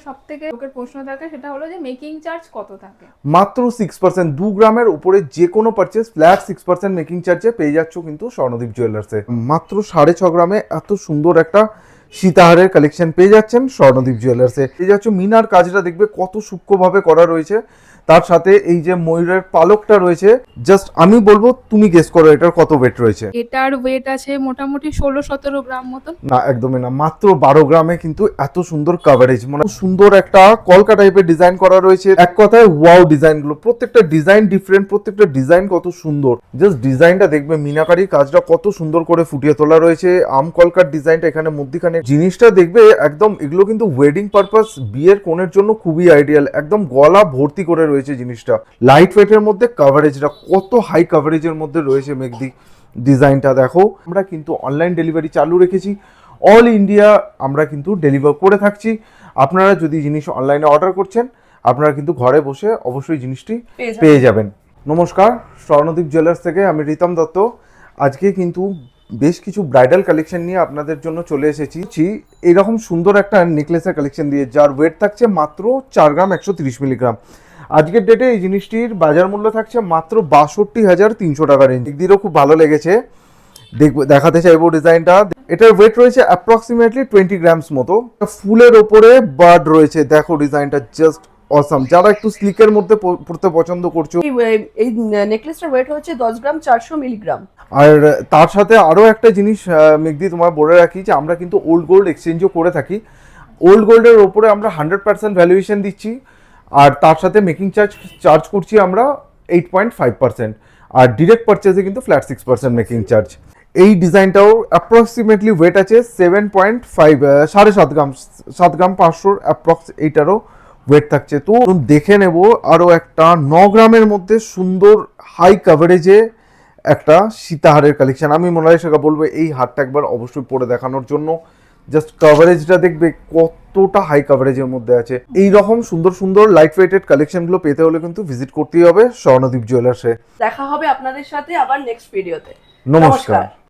সবথেকে লোকের প্রশ্ন থাকে সেটা হলো যে মেকিং চার্জ কত থাকে। মাত্র 6%, 2 গ্রামের উপরে যে কোনো পারচেস ফ্ল্যাট 6% মেকিং চার্জে পেয়ে যাচ্ছ কিন্তু স্বর্ণদীপ জুয়েলার্সে। মাত্র 6.5 গ্রামে এত সুন্দর একটা সীতাহারের কালেকশন পেয়ে যাচ্ছেন স্বর্ণদীপ জুয়েলার্সে। পেয়ে যাচ্ছ মিনার কাজটা দেখবে কত সূক্ষ্মভাবে করা রয়েছে, তার সাথে এই যে ময়ূরের পালকটা রয়েছে, জাস্ট আমি বলবো তুমি গেস করো এটার কত ওয়েট রয়েছে। এটার ওয়েট আছে মোটামুটি 16-17 গ্রাম মতন। না, একদমই না, মাত্র 12 গ্রামে কিন্তু এত সুন্দর কভারেজ, মানে সুন্দর একটা কলকা টাইপের ডিজাইন করা রয়েছে। এক কথায় ওয়াও ডিজাইনগুলো, প্রত্যেকটা ডিজাইন ডিফারেন্ট, প্রত্যেকটা ডিজাইন কত সুন্দর। জাস্ট ডিজাইনটা দেখবে, মিনাকারি কাজটা কত সুন্দর করে ফুটিয়ে তোলা রয়েছে। আম কলকার ডিজাইনটা এখানে মধ্যখানে, জিনিসটা দেখবে একদম, এগুলো কিন্তু ওয়েডিং পারপাস বিয়ের কোণের জন্য খুবই আইডিয়াল। একদম গলা ভর্তি করে রয়েছে জিনিসটা। লাইট ওয়েটের মধ্যে কভারেজটা কত হাই কভারেজের মধ্যে রয়েছে। মেঘদি ডিজাইনটা দেখো। আমরা কিন্তু অনলাইন ডেলিভারি চালু রেখেছি, অল ইন্ডিয়া আমরা কিন্তু ডেলিভার করে থাকছি। আপনারা যদি জিনিস অনলাইনে অর্ডার করছেন, আপনারা কিন্তু ঘরে বসে অবশ্যই জিনিসটি পেয়ে যাবেন। নমস্কার, স্বর্ণদীপ জুয়েলার্স থেকে আমি রিতম দত্ত। আজকে কিন্তু বেশ কিছু ব্রাইডাল কালেকশন নিয়ে আপনাদের জন্য চলে এসেছি। এইরকম সুন্দর একটা নেকলেসের কালেকশন দিয়ে, যার ওয়েট থাকছে মাত্র 4 গ্রাম 130 মিলিগ্রাম। আজকের ডেটে এই জিনিসটির বাজার মূল্য থাকছে মাত্র 62,300 টাকা রেঞ্জ। দিকদিরও খুব ভালো লেগেছে, দেখাতে চাইবো ডিজাইনটা। এটার ওয়েট রয়েছে অ্যাপ্রক্সিমেটলি 20 গ্রামস মতো। ফুলের ওপরে বার্ড রয়েছে, দেখো ডিজাইনটা জাস্ট অসাম। যারা একটু স্লিকের মধ্যে পড়তে পছন্দ করছো, এই নেকলেসটার ওয়েট হচ্ছে 10 গ্রাম 400 মিলিগ্রাম। আর তার সাথে আরও একটা জিনিস মেঘদি তোমার বলে রাখি, যে আমরা কিন্তু ওল্ড গোল্ড এক্সচেঞ্জও করে থাকি। ওল্ড গোল্ডের ওপরে আমরা 100% ভ্যালুয়েশন দিচ্ছি, আর তার সাথে মেকিং চার্জ করছি আমরা 8.5%, আর ডিরেক্ট পারচেজে কিন্তু ফ্ল্যাট 6% মেকিং চার্জ। এই ডিজাইনটাও অ্যাপ্রক্সিমেটলি ওয়েট আছে 7.5, 7.5 গ্রাম, 7 গ্রাম 500 অ্যাপ্রক্স এইটারও ওয়েট থাকছে। তো দেখে নেব আরও একটা 9 গ্রামের মধ্যে সুন্দর হাই কভারেজে একটা সীতাহারের কালেকশন। আমি মনে হয় সেটা বলবো এই হারটা একবার অবশ্যই পরে দেখানোর জন্য। জাস্ট কভারেজটা দেখবে কতটা হাই কভারেজের মধ্যে আছে। এই রকম সুন্দর সুন্দর লাইট ওয়েটেড কালেকশনগুলো পেতে হলে কিন্তু ভিজিট করতেই হবে স্বর্ণদীপ জুয়েলার্সে। দেখা হবে আপনাদের সাথে আবার নেক্সট ভিডিওতে। নমস্কার।